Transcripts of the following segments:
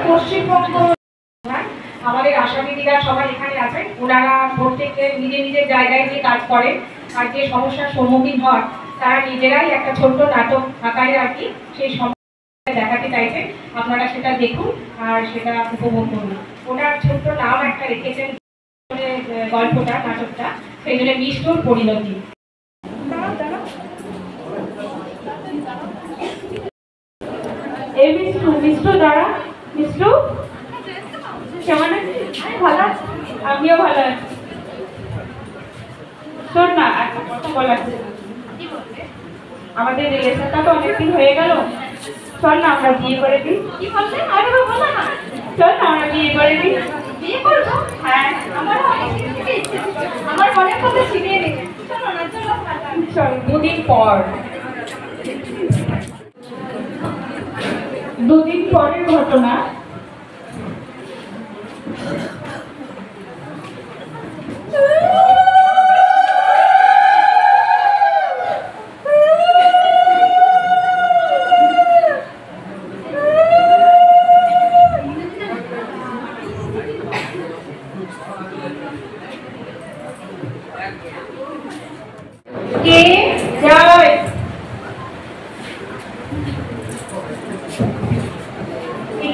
পশ্চিমবঙ্গ আমাদের আশা দিদিরা সবাই এখানে আছেন। ওনারা প্রত্যেকে নিজের নিজের জায়গায় যে কাজ করেন আর যে সমস্যার সম্মুখীন হন তারা নিজেরাই একটা ছোট্ট নাটক আকারে আর কি সেই সমস্যা দেখাতে চাইছেন। আপনারা সেটা দেখুন আর সেটা উপভোগ করুন। ওনার ছোট্ট নাম একটা রেখেছেন গল্পটা, নাটকটা, সেই জন্য নিষ্ঠুর পরিণতি। এই মিষ্টু দ্বারা মিষ্টু কেমন আছিস? ভালো আছি, আমিও ভালো আছি। শোন না, একটা কথা বলার ছিল। আমাদের রিলেশনটা তো অনেকদিন হয়ে গেল, চল না আমরা বিয়ে করে দিই। কি বললে? আরে বলো না, চল না আমরা বিয়ে করে দিই। বিয়ে করবো? হ্যাঁ, আমার মনের কথা শিখিয়ে দিই। চলো না, চল। দুদিন পরের ঘটনা। কে যায়?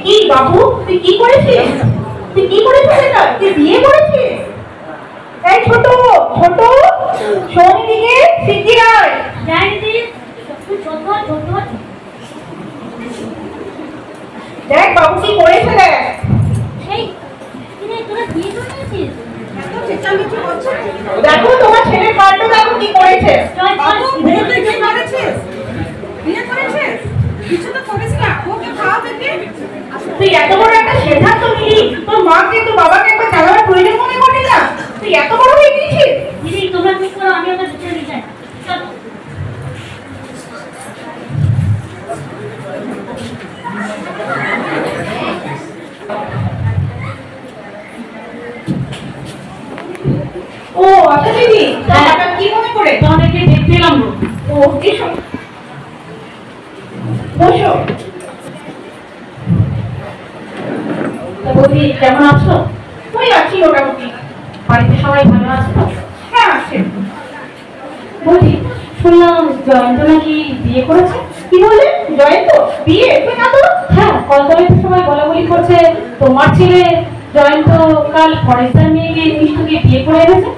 কি বাবু, তুই কি করেছিস? তুই কি করেছিস? এটা তুই বিয়ে করেছিস? এই ছোট ছোট শোন দিকে, শিগগির আয়। দেখ বাবু কি করেছে, দেখ। দেখো তোমার ছেলের কাণ্ড, দেখো কি করেছে। তুই এত বড় একটা সিদ্ধান্ত নিলি, তোর মাকে তোর বাবাকে একবার জানাবার প্রয়োজন মনে করলি না? তুই এত বড় হয়ে গিয়েছিস। দিদি তোমরা ঠিক করো, আমি ওদের ভিতরে নিয়ে যাই। ও আচ্ছা দিদি, হঠাৎ কি মনে করে? তোমাদেরকে দেখতে এলাম। ও এসো, বসো। বৌদি কেমন আছো? ওই আছি মোটামুটি। বাড়িতে সবাই ভালো আছে তো? হ্যাঁ আছে। বৌদি শুনলাম জয়ন্ত নাকি বিয়ে করেছে। কি বলে? জয়ন্ত বিয়ে? তুই না তো। হ্যাঁ, কলকাতায় সবাই বলা বলি করছে তোমার ছেলে জয়ন্ত কাল ফরেস্টার মেয়েকে মিষ্টুকে বিয়ে করে এনেছে।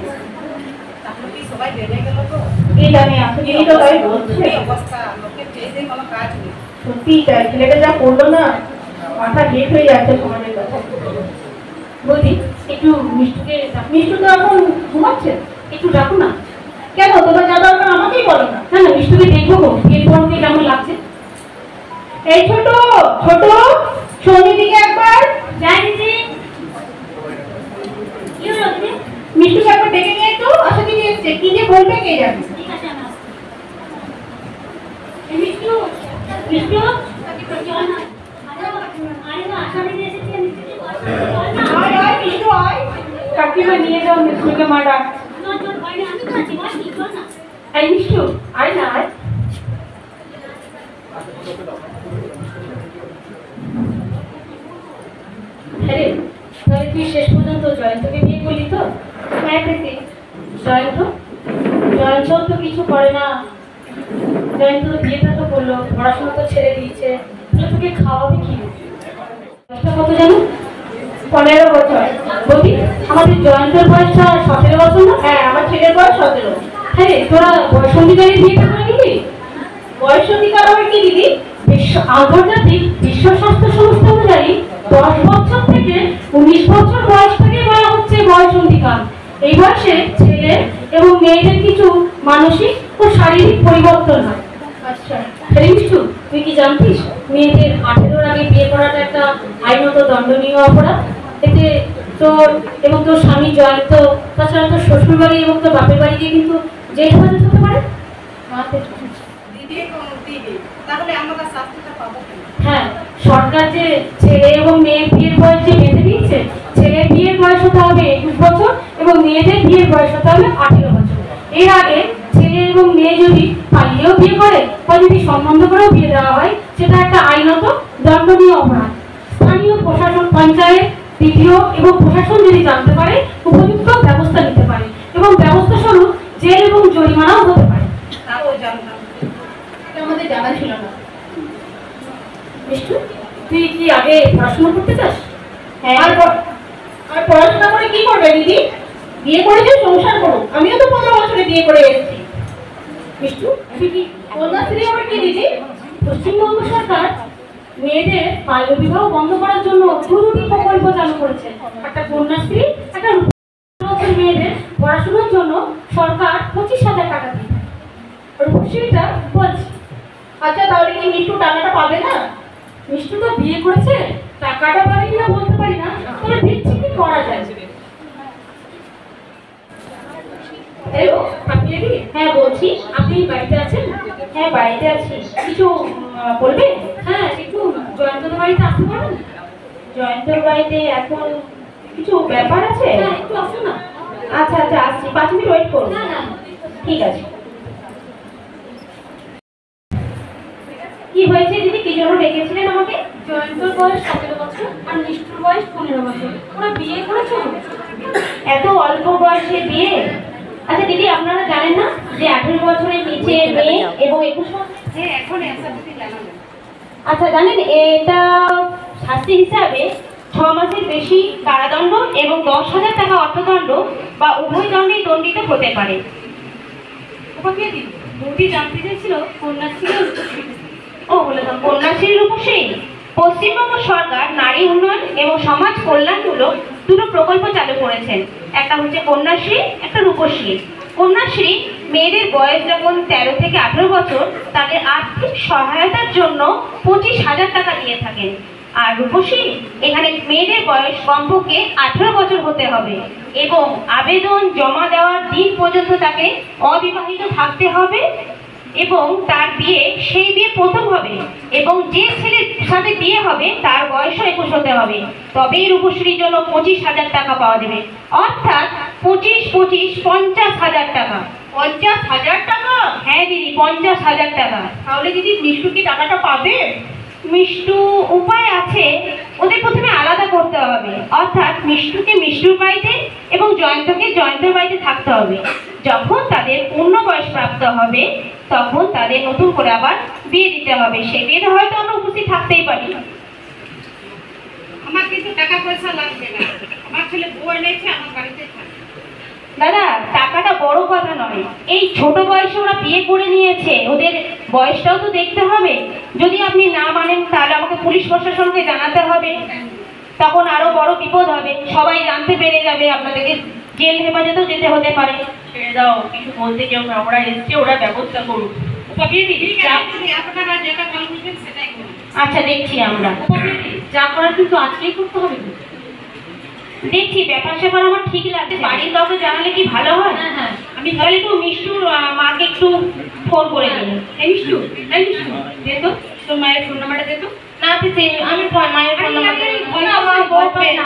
সবাই জেনে গেল তো? এই জানি, আসলে তো তাই বলছে। অবস্থা লোকের চেয়ে কোনো কাজ নেই। সত্যি তাই, ছেলেটা যা করলো না, মাথা হেট হয়ে যাচ্ছে সমাজের কথা। বৌদি একটু মিষ্টুকে, মিষ্টু তো এখন ঘুমাচ্ছে, একটু ডাকো না। কেন, তোমার যা দরকার আমাকেই বলো না। না না, মিষ্টুকে দেখবো এরপর কেমন লাগছে। এই ছোট ছোট শোনি দিকে একবার যাই। দিদি কি হলো? দিদি মিষ্টুকে একবার ডেকে নিয়ে একটু। আশা দিদি এসছে, কি যে বলবে কে জানে। ঠিক আছে, আমি আসছি। মিষ্টু মিষ্টু কাকিমা নিয়ে যাও মিষ্টুকে, মা ডাক। এই মিষ্টু আয় না, আয়। হ্যাঁ, তাহলে তুই শেষ পর্যন্ত জয়ন্তকে বিয়ে করলি তো? হ্যাঁ দিদি। জয়ন্ত তো কিছু করে না। জয়ন্ত তো বিয়েটা তো করলো, পড়াশোনা তো ছেড়ে দিয়েছে, তোকে খাওয়াবে কি? কত জানো? 15 বছর। বলবি আমাদের জয়ন্তের বয়সটা 17 বছর না? হ্যাঁ, আমার ছেলের বয়স 17। হ্যাঁ রে, তোরা বয়সন্ধিকারী বিয়েটা করে নিবি? বয়সন্ধিকার হবে কি দিদি? আন্তর্জাতিক বিশ্ব স্বাস্থ্য সংস্থা অনুযায়ী 10 বছর থেকে 19 বছর বয়স থেকে বলা হচ্ছে বয়সন্ধিকার। এই বয়সে ছেলে এবং মেয়েদের কিছু মানসিক ও শারীরিক পরিবর্তন হয়। আচ্ছা মিষ্টু, তুই কি জানতিস মেয়েদের 18 আগে বিয়ে করাটা একটা আইনত দণ্ডনীয় অপরাধ? এতে তোর এবং তোর স্বামী জয়ন্ত, তাছাড়া তোর শ্বশুর বাড়ি এবং তোর বাপের বাড়িকে কিন্তু জেল হাজত হতে পারে। হ্যাঁ, সরকার যে ছেলে এবং মেয়ের বিয়ের বয়স যে বেঁধে দিয়েছে, ছেলের বিয়ের বয়স হতে হবে 21 বছর এবং মেয়েদের বিয়ের বয়স হতে হবে 18 বছর। এর আগে ছেলে এবং মেয়ে যদি পালিয়েও বিয়ে করে বা যদি সম্বন্ধ করেও বিয়ে দেওয়া হয়, সেটা একটা আইনত দণ্ডনীয় অপরাধ। স্থানীয় প্রশাসন, পঞ্চায়েত, বিডিও এবং প্রশাসন যদি জানতে পারে, উপযুক্ত ব্যবস্থা নিতে পারে এবং ব্যবস্থা স্বরূপ জেল এবং জরিমানাও হতে পারে। আমাদের জানা ছিল না। তুই কি আগে পড়াশোনা করতে চাস? হ্যাঁ। আর পড়াশোনা করে কি করবে দিদি? বিয়ে করে যে সংসার করো। আমিও তো 15 বছরে বিয়ে করে এসেছি। মিষ্টু, তুই কি কন্যাশ্রী আবার কি দিদি? পশ্চিমবঙ্গ সরকার মেয়েদের বাল্য বিবাহ বন্ধ করার জন্য দুটি প্রকল্প চালু করেছে। একটা কন্যাশ্রী, একটা মেয়েদের পড়াশোনার জন্য সরকার 25,000 টাকা দিবে। রূপশ্রীটা বলছি। আচ্ছা, তাহলে কি মিষ্টু টাকাটা পাবে না? মিষ্টু তো বিয়ে করেছে, টাকাটা পাবে কিনা বলতে পারি না, তবে দেখছি কি করা যায়। হ্যালো, আপনি কি? হ্যাঁ বলছি। আপনি বাড়িতে আছেন? হ্যাঁ বাড়িতে আছি। কিছু বলবেন? হ্যাঁ, একটু জয়ন্তর বাড়িতে আসতে পারেন? জয়ন্তর বাড়িতে এখন কিছু ব্যাপার আছে? হ্যাঁ, একটু আসুন না। আচ্ছা আচ্ছা, আসছি। 5 মিনিট ওয়েট করুন। না না, ঠিক আছে। কি হয়েছে দিদি, কি জন্য ডেকেছিলেন আমাকে? জয়ন্তর বয়স 17 বছর আর নিষ্ঠুর বয়স 15 বছর। ওরা বিয়ে করেছে। এত অল্প বয়সে বিয়ে? আচ্ছা দিদি, আপনারা জানেন না যে 18 বছরের নিচে মেয়ে এবং 21 বছর? হ্যাঁ, এখন আচ্ছা জানেন, এটা শাস্তি হিসাবে 6 মাসের বেশি কারাদণ্ড এবং 10,000 টাকা অর্থদণ্ড বা উভয় দণ্ডেই দণ্ডিত হতে পারে। ওকে দিদি, বৌদি জানতে চাইছিল কন্যাশ্রী ও বলে দাও। কন্যাশ্রী রূপশ্রী পশ্চিমবঙ্গ সরকার নারী উন্নয়ন এবং সমাজ কল্যাণমূলক দুটো প্রকল্প চালু করেছেন। একটা হচ্ছে কন্যাশ্রী, একটা রূপশ্রী। কন্যাশ্রী মেয়েদের বয়স যখন 13 থেকে 18 বছর তাদের আর্থিক সহায়তার জন্য 25,000 টাকা দিয়ে থাকেন। আর রূপশ্রী, এখানে মেয়েদের বয়স কমপক্ষে 18 বছর হতে হবে এবং আবেদন জমা দেওয়ার দিন পর্যন্ত তাকে অবিবাহিত থাকতে হবে এবং তার বিয়ে সেই বিয়ে প্রথম হবে এবং যে ছেলের সাথে বিয়ে হবে তার বয়সও 21 হতে হবে। তবেই রূপশ্রীর জন্য 25,000 টাকা পাওয়া যাবে। অর্থাৎ 50,000 টাকা। 50,000 টাকা? হ্যাঁ দিদি, 50,000 টাকা। তাহলে দিদি মিষ্টু কি টাকাটা পাবে? মিষ্টু উপায় আছে, ওদের প্রথমে আলাদা করতে হবে। অর্থাৎ মিষ্টুকে মিষ্টুর বাড়িতে এবং জয়ন্তকে জয়ন্তর বাড়িতে থাকতে হবে। যখন তাদের পূর্ণ বয়স প্রাপ্ত হবে তখন তাদের নতুন করে আবার বিয়ে দিতে হবে। সেই বিয়েতে হয়তো আমরা উপস্থিত থাকতেই পারি। আমার কিন্তু টাকা পয়সা লাগবে না, আমার ছেলে বউ এনেছে, আমার বাড়িতে থাকবে। দাদা, টাকাটা বড় কথা নয়, এই ছোট বয়সে ওরা বিয়ে করে নিয়েছে, ওদের বয়সটাও তো দেখতে হবে। যদি আপনি না মানেন তাহলে আমাকে পুলিশ প্রশাসনকে জানাতে হবে, তখন আরো বড় বিপদ হবে, সবাই জানতে পেরে যাবে, আপনাদেরকে জেল হেফাজতেও যেতে হতে পারে। ছেড়ে দাও, কিছু বলতে কেউ না, ওরা এসছে, ওরা ব্যবস্থা করুক। আচ্ছা দেখছি আমরা, যা করার কিন্তু আজকেই করতে হবে। দেখছি, ব্যাপার স্যাপার আমার ঠিক লাগছে, বাড়ির কাউকে জানালে কি ভালো হয়? হ্যাঁ, আমি তাহলে একটু মিষ্টুর মাকে একটু ফোন করে দিই। এই মিষ্টু, দে তো তোর মায়ের ফোন নাম্বারটা দে তো। না দিদি, আমি মায়ের ফোন নাম্বারটা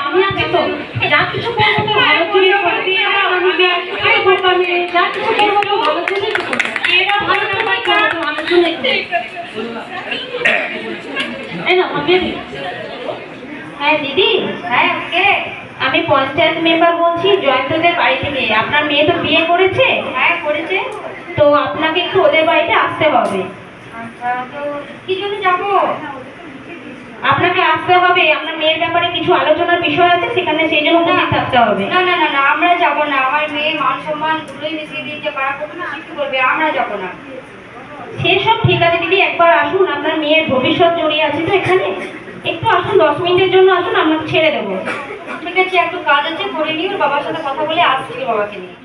আমি আছি তো, যা কিছু করবো তো ভালো করে করবি। যা কিছু করবো তো ভালো করে হ্যাঁ দিদি। হ্যাঁ কে? আমি পঞ্চায়েত মেম্বার বলছি, জয়ন্তদের বাড়ি থেকে। আপনার মেয়ে তো বিয়ে করেছে? হ্যাঁ করেছে। তো আপনাকে একটু ওদের বাড়িতে আসতে হবে। আচ্ছা, তো কি জন্য যাবো? আপনাকে আসতে হবে, আপনার মেয়ের ব্যাপারে কিছু আলোচনার বিষয় আছে সেখানে, সেই জন্য উপস্থিত থাকতে হবে। না না না না, আমরা যাবো না, আমার মেয়ে মান সম্মান দুটোই মিশিয়ে দিয়েছে, পাড়া করবে না, কি করবে, আমরা যাবো না। সেসব ঠিক আছে দিদি, একবার আসুন, আপনার মেয়ের ভবিষ্যৎ জড়িয়ে আছে তো এখানে, একটু আসুন, 10 মিনিটের জন্য আসুন, আপনাকে ছেড়ে দেবো। ঠিক আছে, একটু কাজ আছে, করে নিই, ওর বাবার সাথে কথা বলে আসছি বাবাকে নিয়ে।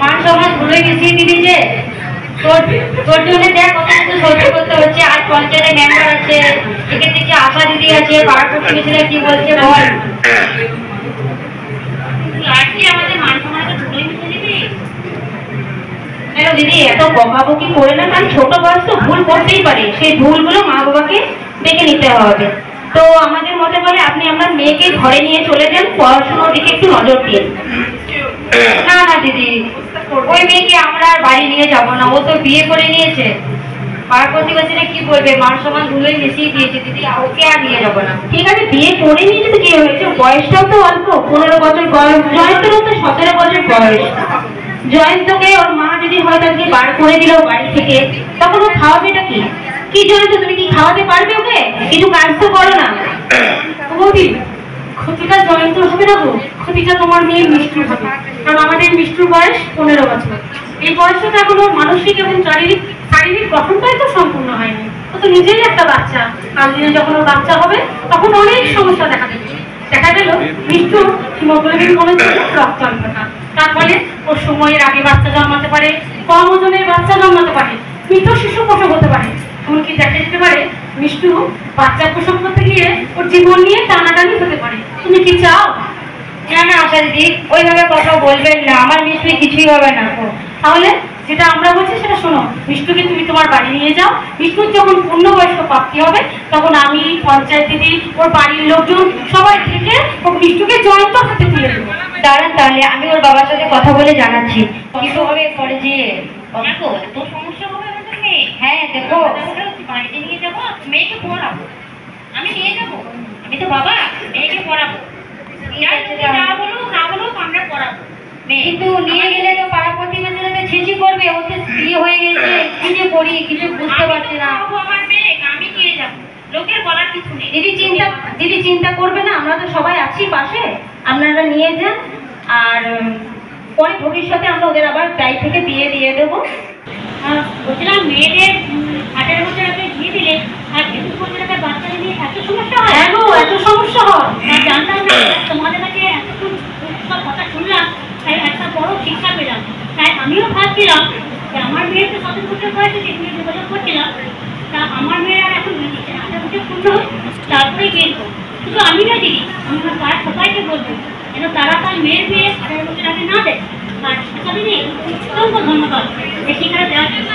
মান সম্মান ভুলে গেছি দিদি, যে তোর জন্য দেখ কত কিছু সহ্য করতে হচ্ছে। আর পঞ্চায়েতের মেম্বার আছে, এখান থেকে আশা দিদি আছে, পাড়া প্রতিবেশীরা কি বলছে বল। আজকে আমাদের মান সম্মানটা ভুলে গেছি দিদি। কেন দিদি এত বকাবকি করে না, কারণ ছোট বয়স তো ভুল করতেই পারে, সেই ভুলগুলো মা বাবাকে দেখে নিতে হবে। তো আমাদের মতে বলে আপনি আপনার মেয়েকে ঘরে নিয়ে চলে যান, পড়াশোনার দিকে একটু নজর দিন। না না দিদি, ওই মেয়েকে আমরা আর বাড়ি নিয়ে যাব না, ও তো বিয়ে করে নিয়েছে। পাড়া প্রতিবেশীরা কি বলবে, মান সমান ধুলোই মিশিয়ে দিয়েছে দিদি, ওকে আর নিয়ে যাবো না। ঠিক আছে, বিয়ে করে নিয়েছে তো কি হয়েছে, বয়সটাও তো অল্প, 15 বছর বয়স, জয়ন্তরও তো 17 বছর বয়স। জয়ন্তকে ওর মা যদি হয় তাকে বার করে দিল বাড়ি থেকে, তখন ও খাওয়াবেটা কি? কি জয়ন্ত, তুমি কি খাওয়াতে পারবে ওকে? কিছু কাজ তো করো না। বৌদি, ক্ষতিটা জয়ন্তর হবে না গো, ক্ষতিটা তোমার মেয়ে মিষ্টুর হবে। কারণ আমাদের মিষ্টুর বয়স 15 বছর। এই বয়সটা তো এখনো মানসিক এবং শারীরিক গঠনটাই তো সম্পূর্ণ হয়নি। ও তো নিজেই একটা বাচ্চা, কাল দিনে যখন ওর বাচ্চা হবে তখন অনেক সমস্যা দেখা দেবে। দেখা গেল মিষ্টুর হিমোগ্লোবিন কমেছে, রক্ত অল্পতা, তার ফলে ওর সময়ের আগে বাচ্চা জন্মাতে পারে, কম ওজনের বাচ্চা জন্মাতে পারে, মৃত শিশু প্রসব হতে পারে। এমনকি দেখা যেতে পারে মিষ্টু বাচ্চা প্রসব করতে গিয়ে ওর জীবন নিয়ে টানাটানি হতে পারে। তুমি কি চাও? না না আশা দিদি, ওইভাবে কথা বলবেন না, আমার মিষ্টি কিছুই হবে না। তাহলে যেটা আমরা বলছি সেটা শোনো, মিষ্টুকে তুমি তোমার বাড়ি নিয়ে যাও। মিষ্টুর যখন পূর্ণবয়স্ক প্রাপ্তি হবে তখন আমি, পঞ্চায়েত দিদি, ওর বাড়ির লোকজন সবাই থেকে ও মিষ্টুকে জয়ন্ত হাতে তুলে দেবো। দাঁড়ান, তাহলে আমি ওর বাবার সাথে কথা বলে জানাচ্ছি কিছু হবে পরে গিয়ে। দেখো এত সমস্যা হবে আমাদের মেয়ে। হ্যাঁ দেখো, বাড়িতে নিয়ে যাবো, মেয়েকে পড়াবো, আমি নিয়ে যাবো, আমি তো বাবা, মেয়েকে পড়াবো। না বলুক আমরা পড়াবো। কিন্তু নিয়ে গেলে তো পাড়া প্রতিবেশীরা ছিচি করবে, ওকে বিয়ে হয়ে গেছে, কি যে করি কিছু বুঝতে পারছি না। আমার মেয়ে আমি নিয়ে যাবো, লোকের বলার কিছু নেই। দিদি চিন্তা করবে না, আমরা তো সবাই আছি পাশে, আপনারা নিয়ে যান। আর পরে ভবিষ্যতে আমরা ওদের আবার দায় থেকে বিয়ে দিয়ে দেবো। বলছিলাম মেয়েদের 18 বছর আগে বিয়ে দিলে আর 21 বছর আগে বাচ্চা নিয়ে এত সমস্যা হয়? হ্যাঁ গো, এত সমস্যা হয়, জানতাম না। তোমাদের কাছে এতক্ষণ সব কথা শুনলাম, তাই একটা বড় শিক্ষা পেলাম। তাই আমিও ভাবছিলাম যে আমার মেয়ের তো 17 বছর বয়সে যেগুলো যোগাযোগ করছিলাম, তা আমার মেয়ের আর এখন 18 বছর পূর্ণ হোক, তারপরে বিয়ে দেবো। শুধু আমি না দিদি, আমি আমার পাড়ার সবাইকে বলবো যেন তারা তার মেয়ের বিয়ে 18 বছর আগে না দেয়। আর দিদি অসংখ্য ধন্যবাদ এই শিক্ষাটা দেওয়ার জন্য।